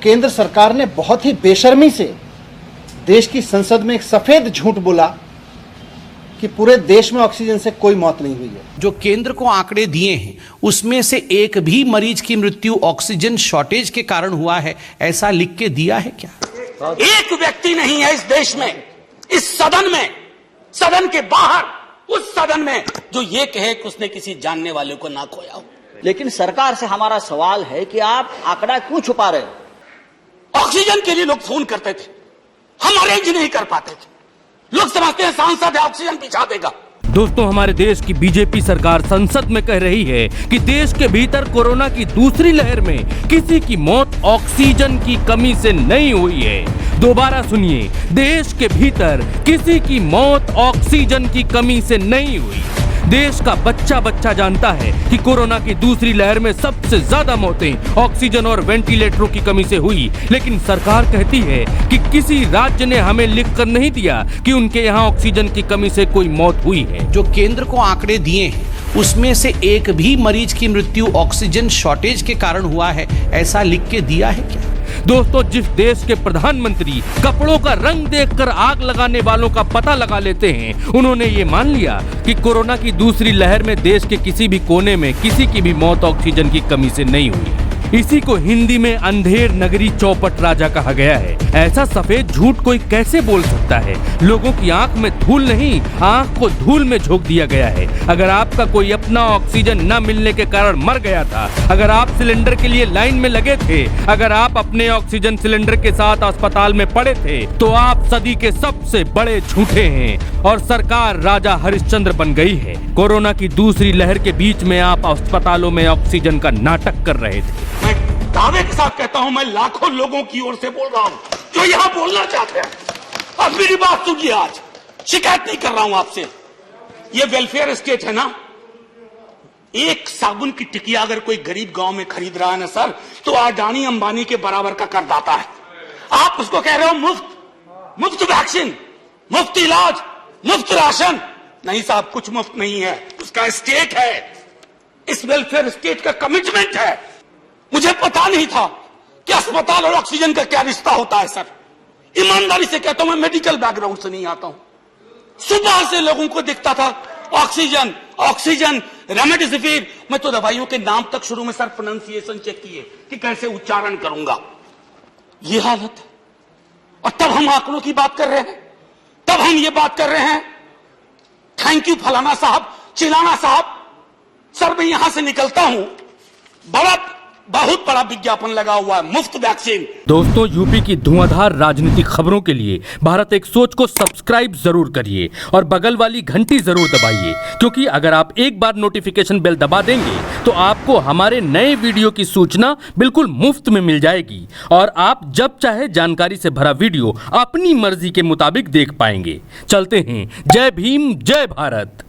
केंद्र सरकार ने बहुत ही बेशर्मी से देश की संसद में एक सफेद झूठ बोला कि पूरे देश में ऑक्सीजन से कोई मौत नहीं हुई है। जो केंद्र को आंकड़े दिए हैं उसमें से एक भी मरीज की मृत्यु ऑक्सीजन शॉर्टेज के कारण हुआ है, ऐसा लिख के दिया है क्या? एक व्यक्ति नहीं है इस देश में, इस सदन में, सदन के बाहर, उस सदन में जो ये कहे कि उसने किसी जानने वाले को ना खोया हो। लेकिन सरकार से हमारा सवाल है कि आप आंकड़ा क्यों छुपा रहे हो? ऑक्सीजन के लिए लोग फोन करते थे, हम अरेंज नहीं कर पाते थे। लोग समझते हैं सांसद है ऑक्सीजन पहुंचा देगा। दोस्तों, हमारे देश की बीजेपी सरकार संसद में कह रही है कि देश के भीतर कोरोना की दूसरी लहर में किसी की मौत ऑक्सीजन की कमी से नहीं हुई है। दोबारा सुनिए, देश के भीतर किसी की मौत ऑक्सीजन की कमी से नहीं हुई। देश का बच्चा बच्चा जानता है कि कोरोना की दूसरी लहर में सबसे ज्यादा मौतें ऑक्सीजन और वेंटिलेटरों की कमी से हुई, लेकिन सरकार कहती है कि किसी राज्य ने हमें लिख कर नहीं दिया कि उनके यहाँ ऑक्सीजन की कमी से कोई मौत हुई है। जो केंद्र को आंकड़े दिए हैं उसमें से एक भी मरीज की मृत्यु ऑक्सीजन शॉर्टेज के कारण हुआ है, ऐसा लिख के दिया है क्या? दोस्तों, जिस देश के प्रधानमंत्री कपड़ों का रंग देखकर आग लगाने वालों का पता लगा लेते हैं, उन्होंने ये मान लिया कि कोरोना की दूसरी लहर में देश के किसी भी कोने में किसी की भी मौत ऑक्सीजन की कमी से नहीं हुई। इसी को हिंदी में अंधेर नगरी चौपट राजा कहा गया है। ऐसा सफेद झूठ कोई कैसे बोल सकता है? लोगों की आंख में धूल नहीं, आंख को धूल में झोंक दिया गया है। अगर आपका कोई अपना ऑक्सीजन न मिलने के कारण मर गया था, अगर आप सिलेंडर के लिए लाइन में लगे थे, अगर आप अपने ऑक्सीजन सिलेंडर के साथ अस्पताल में पड़े थे, तो आप सदी के सबसे बड़े झूठे हैं और सरकार राजा हरिश्चंद्र बन गई है। कोरोना की दूसरी लहर के बीच में आप अस्पतालों में ऑक्सीजन का नाटक कर रहे थे। मैं दावे के साथ कहता हूं, मैं लाखों लोगों की ओर से बोल रहा हूं जो यहां बोलना चाहते हैं। अब मेरी बात सुनिए, आज शिकायत नहीं कर रहा हूं आपसे। ये वेलफेयर स्टेट है ना, एक साबुन की टिकिया अगर कोई गरीब गांव में खरीद रहा है ना सर, तो अडानी अंबानी के बराबर का करदाता है। आप उसको कह रहे हो मुफ्त वैक्सीन, मुफ्त इलाज, मुफ्त राशन। नहीं साहब, कुछ मुफ्त नहीं है, उसका स्टेट है। इस वेलफेयर स्टेट का कमिटमेंट है। मुझे पता नहीं था कि अस्पताल और ऑक्सीजन का क्या रिश्ता होता है सर। ईमानदारी से कहता हूं, मैं मेडिकल बैकग्राउंड से नहीं आता हूं। सुबह से लोगों को दिखता था ऑक्सीजन ऑक्सीजन, रेमडेसिविर। मैं तो दवाइयों के नाम तक शुरू में सर प्रोनाउंसिएशन चेक किए कि कैसे उच्चारण करूंगा। ये हालत है। और तब हम आंकड़ों की बात कर रहे हैं, तब हम ये बात कर रहे हैं थैंक यू फलाना साहब, चिलाना साहब। सर मैं यहां से निकलता हूं, बहुत बड़ा विज्ञापन लगा हुआ है, मुफ्त वैक्सीन। दोस्तों, यूपी की धुआंधार राजनीतिक खबरों के लिए भारत एक सोच को सब्सक्राइब जरूर करिए और बगल वाली घंटी जरूर दबाइए, क्योंकि अगर आप एक बार नोटिफिकेशन बेल दबा देंगे तो आपको हमारे नए वीडियो की सूचना बिल्कुल मुफ्त में मिल जाएगी और आप जब चाहे जानकारी से भरा वीडियो अपनी मर्जी के मुताबिक देख पाएंगे। चलते हैं। जय भीम, जय भारत।